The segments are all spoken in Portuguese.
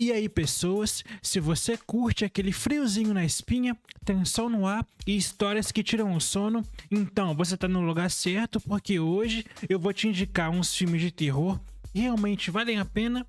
E aí, pessoas, se você curte aquele friozinho na espinha, tensão no ar e histórias que tiram o sono, então você tá no lugar certo, porque hoje eu vou te indicar uns filmes de terror que realmente valem a pena.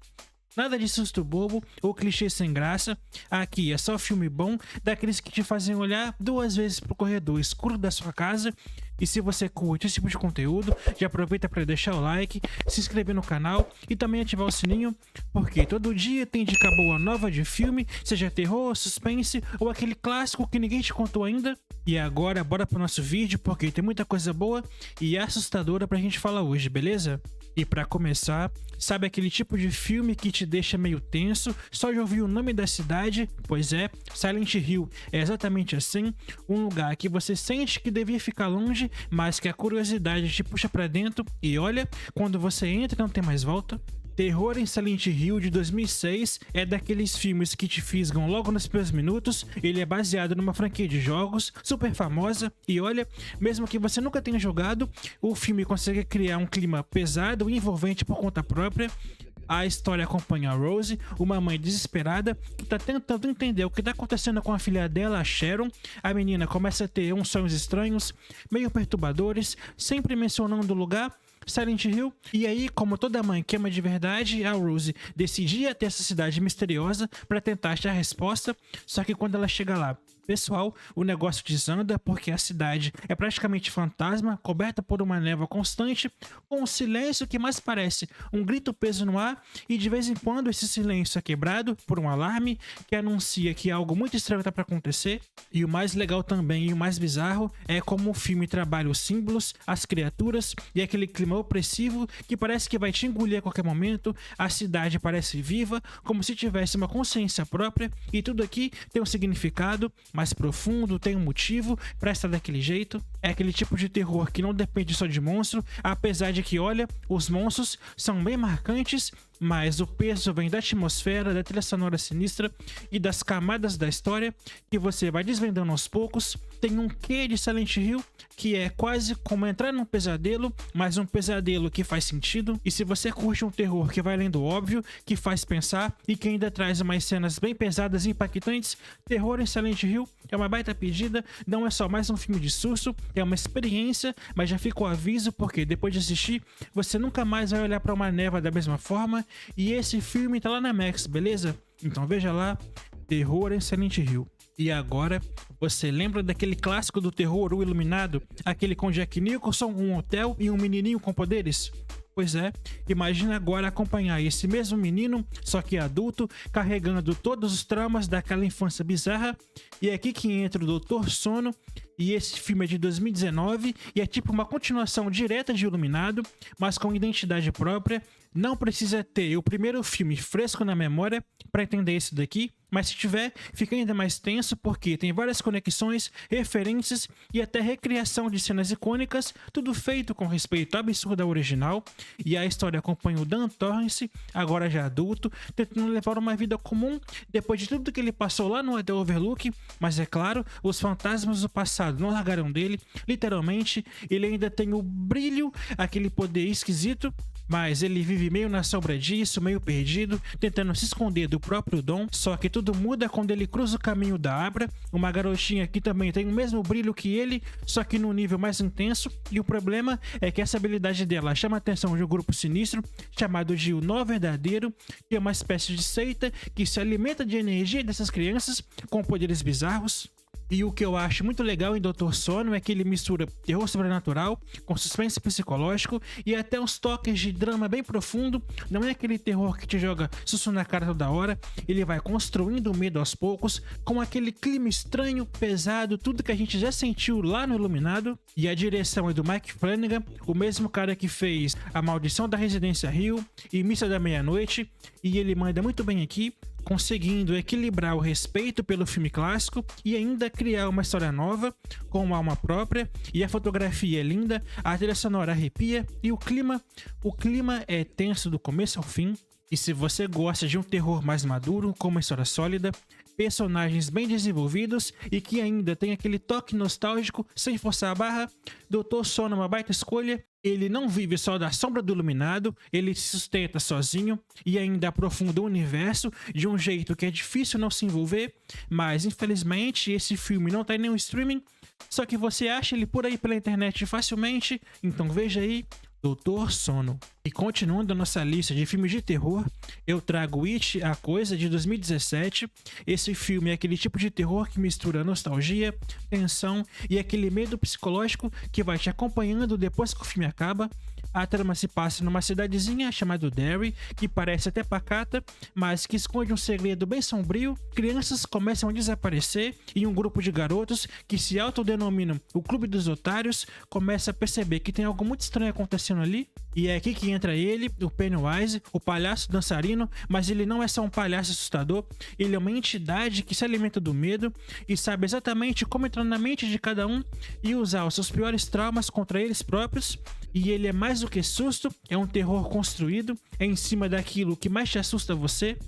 Nada de susto bobo ou clichê sem graça. Aqui é só filme bom, daqueles que te fazem olhar duas vezes pro corredor escuro da sua casa. E se você curte esse tipo de conteúdo, já aproveita para deixar o like, se inscrever no canal e também ativar o sininho, porque todo dia tem dica boa nova de filme, seja terror, suspense ou aquele clássico que ninguém te contou ainda. E agora bora pro nosso vídeo, porque tem muita coisa boa e assustadora pra gente falar hoje, beleza? E pra começar, sabe aquele tipo de filme que te deixa meio tenso só de ouvir o nome da cidade? Pois é, Silent Hill é exatamente assim, um lugar que você sente que devia ficar longe, mas que a curiosidade te puxa pra dentro e olha, quando você entra não tem mais volta. Terror em Silent Hill de 2006 é daqueles filmes que te fisgam logo nos primeiros minutos. Ele é baseado numa franquia de jogos super famosa e olha, mesmo que você nunca tenha jogado, o filme consegue criar um clima pesado e envolvente por conta própria. A história acompanha a Rose, uma mãe desesperada que está tentando entender o que está acontecendo com a filha dela, a Sharon. A menina começa a ter uns sonhos estranhos, meio perturbadores, sempre mencionando o lugar, Silent Hill. E aí, como toda mãe que ama de verdade, a Rose decide ir até essa cidade misteriosa para tentar achar a resposta. Só que quando ela chega lá, pessoal, o negócio desanda porque a cidade é praticamente fantasma, coberta por uma névoa constante, com um silêncio que mais parece um grito preso no ar, e de vez em quando esse silêncio é quebrado por um alarme que anuncia que algo muito estranho está para acontecer. E o mais legal também e o mais bizarro é como o filme trabalha os símbolos, as criaturas e aquele clima opressivo que parece que vai te engolir a qualquer momento. A cidade parece viva, como se tivesse uma consciência própria, e tudo aqui tem um significado mais profundo, tem um motivo pra estar daquele jeito. É aquele tipo de terror que não depende só de monstro, apesar de que, olha, os monstros são bem marcantes, mas o peso vem da atmosfera, da trilha sonora sinistra e das camadas da história que você vai desvendando aos poucos. Tem um quê de Silent Hill que é quase como entrar num pesadelo, mas um pesadelo que faz sentido. E se você curte um terror que vai além do óbvio, que faz pensar e que ainda traz umas cenas bem pesadas e impactantes, Terror em Silent Hill é uma baita pedida. Não é só mais um filme de susto, é uma experiência, mas já fica o aviso, porque depois de assistir, você nunca mais vai olhar para uma névoa da mesma forma. E esse filme tá lá na Max, beleza? Então veja lá, Terror em Silent Hill. E agora, você lembra daquele clássico do terror, O Iluminado? Aquele com Jack Nicholson, um hotel e um menininho com poderes? Pois é, imagina agora acompanhar esse mesmo menino, só que adulto, carregando todos os traumas daquela infância bizarra. E é aqui que entra o Doutor Sono. E esse filme é de 2019 e é tipo uma continuação direta de Iluminado, mas com identidade própria. Não precisa ter o primeiro filme fresco na memória para entender esse daqui, mas se tiver, fica ainda mais tenso porque tem várias conexões, referências e até recriação de cenas icônicas, tudo feito com respeito absurdo ao original. E a história acompanha o Dan Torrance, agora já adulto, tentando levar uma vida comum depois de tudo que ele passou lá no Hotel Overlook, mas é claro, os fantasmas do passado não largaram dele, literalmente. Ele ainda tem o brilho, aquele poder esquisito, mas ele vive meio na sombra disso, meio perdido, tentando se esconder do próprio Dom. Só que tudo muda quando ele cruza o caminho da Abra, uma garotinha que também tem o mesmo brilho que ele, só que num nível mais intenso. E o problema é que essa habilidade dela chama a atenção de um grupo sinistro chamado de O Nó Verdadeiro, que é uma espécie de seita que se alimenta de energia dessas crianças com poderes bizarros. E o que eu acho muito legal em Doutor Sono é que ele mistura terror sobrenatural com suspense psicológico e até uns toques de drama bem profundo. Não é aquele terror que te joga susto na cara toda hora, ele vai construindo o medo aos poucos, com aquele clima estranho, pesado, tudo que a gente já sentiu lá no Iluminado. E a direção é do Mike Flanagan, o mesmo cara que fez A Maldição da Residência Hill e Missa da Meia-Noite, e ele manda muito bem aqui, conseguindo equilibrar o respeito pelo filme clássico e ainda criar uma história nova, com uma alma própria. E a fotografia é linda, a trilha sonora arrepia e o clima é tenso do começo ao fim. E se você gosta de um terror mais maduro, com uma história sólida, personagens bem desenvolvidos e que ainda tem aquele toque nostálgico sem forçar a barra. Dr. Sono é uma baita escolha. Ele não vive só da sombra do iluminado, ele se sustenta sozinho e ainda aprofunda o universo de um jeito que é difícil não se envolver, mas infelizmente esse filme não tá em nenhum streaming, só que você acha ele por aí pela internet facilmente, então veja aí, Doutor Sono. E continuando a nossa lista de filmes de terror, eu trago It, A Coisa, de 2017. Esse filme é aquele tipo de terror que mistura nostalgia, tensão e aquele medo psicológico que vai te acompanhando depois que o filme acaba. A trama se passa numa cidadezinha chamada Derry, que parece até pacata, mas que esconde um segredo bem sombrio. Crianças começam a desaparecer e um grupo de garotos, que se autodenominam o Clube dos Otários, começa a perceber que tem algo muito estranho acontecendo ali. E é aqui que entra ele, o Pennywise, o palhaço dançarino, mas ele não é só um palhaço assustador, ele é uma entidade que se alimenta do medo e sabe exatamente como entrar na mente de cada um e usar os seus piores traumas contra eles próprios. E ele é mais do que susto, é um terror construído, é em cima daquilo que mais te assusta você.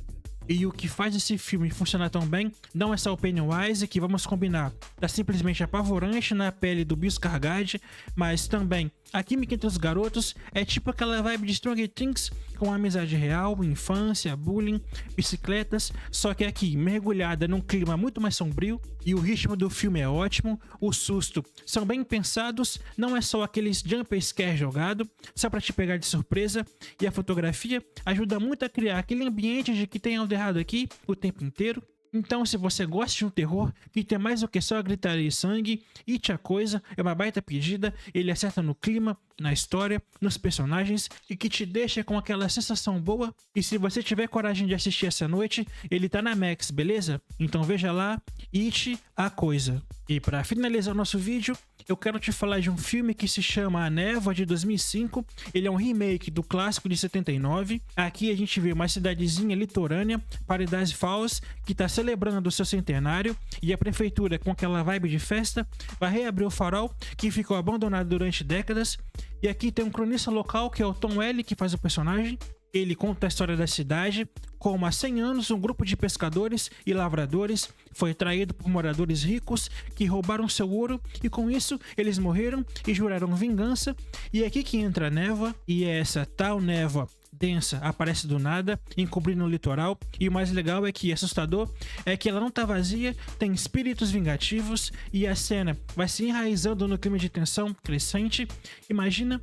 E o que faz esse filme funcionar tão bem não é só o Pennywise, que vamos combinar, tá simplesmente apavorante na pele do Bill Skarsgård, mas também a química entre os garotos é tipo aquela vibe de Stranger Things, com amizade real, infância, bullying, bicicletas, só que aqui mergulhada num clima muito mais sombrio. E o ritmo do filme é ótimo, os sustos são bem pensados, não é só aqueles jump scare jogado, só pra te pegar de surpresa, e a fotografia ajuda muito a criar aquele ambiente de que tem algo errado aqui o tempo inteiro. Então, se você gosta de um terror que tem mais do que só gritaria e sangue, It, A Coisa é uma baita pedida, ele acerta no clima, na história, nos personagens e que te deixa com aquela sensação boa. E se você tiver coragem de assistir essa noite, ele tá na Max, beleza? Então veja lá, It, A Coisa. E para finalizar o nosso vídeo, eu quero te falar de um filme que se chama A Névoa, de 2005. Ele é um remake do clássico de 79. Aqui a gente vê uma cidadezinha litorânea, Paradise Falls, que está celebrando o seu centenário, e a prefeitura, com aquela vibe de festa, vai reabrir o farol que ficou abandonado durante décadas. E aqui tem um cronista local, que é o Tom Welling, que faz o personagem. Ele conta a história da cidade, como há 100 anos um grupo de pescadores e lavradores foi traído por moradores ricos que roubaram seu ouro, e com isso eles morreram e juraram vingança. E é aqui que entra a névoa, e essa tal névoa densa aparece do nada, encobrindo o litoral. E o mais legal é que, assustador, é que ela não tá vazia, tem espíritos vingativos, e a cena vai se enraizando no clima de tensão crescente. Imagina,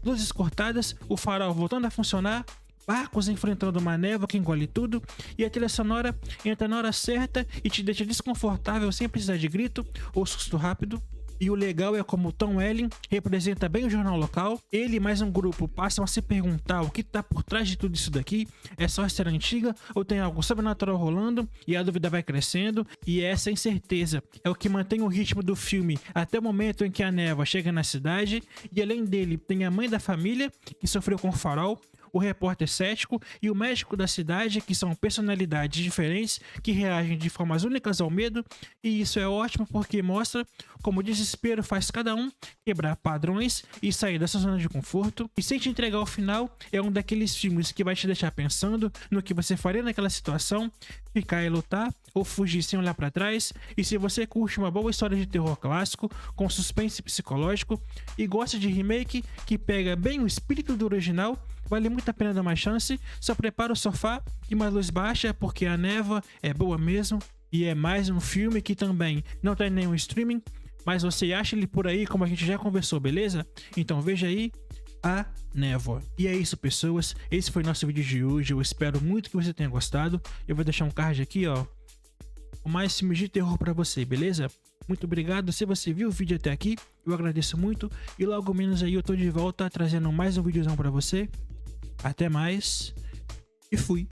luzes cortadas, o farol voltando a funcionar, barcos enfrentando uma névoa que engole tudo, e a trilha sonora entra na hora certa e te deixa desconfortável sem precisar de grito ou susto rápido. E o legal é como o Tom Welling representa bem o jornal local. Ele e mais um grupo passam a se perguntar o que tá por trás de tudo isso daqui. É só história antiga ou tem algo sobrenatural rolando? E a dúvida vai crescendo, e essa incerteza é o que mantém o ritmo do filme até o momento em que a névoa chega na cidade. E além dele tem a mãe da família, que sofreu com o farol, o repórter cético e o médico da cidade, que são personalidades diferentes que reagem de formas únicas ao medo. E isso é ótimo porque mostra como o desespero faz cada um quebrar padrões e sair dessa zona de conforto. E sem te entregar o final, é um daqueles filmes que vai te deixar pensando no que você faria naquela situação, ficar e lutar ou fugir sem olhar pra trás. E se você curte uma boa história de terror clássico com suspense psicológico e gosta de remake que pega bem o espírito do original, vale muito a pena dar uma chance. Só prepara o sofá e uma luz baixa, porque a névoa é boa mesmo. E é mais um filme que também não tem nenhum streaming, mas você acha ele por aí, como a gente já conversou, beleza? Então veja aí, A Névoa. E é isso, pessoas, esse foi nosso vídeo de hoje. Eu espero muito que você tenha gostado. Eu vou deixar um card aqui, ó, com mais filmes de terror pra você, beleza? Muito obrigado. Se você viu o vídeo até aqui, eu agradeço muito. E logo menos aí eu tô de volta trazendo mais um videozão pra você. Até mais e fui!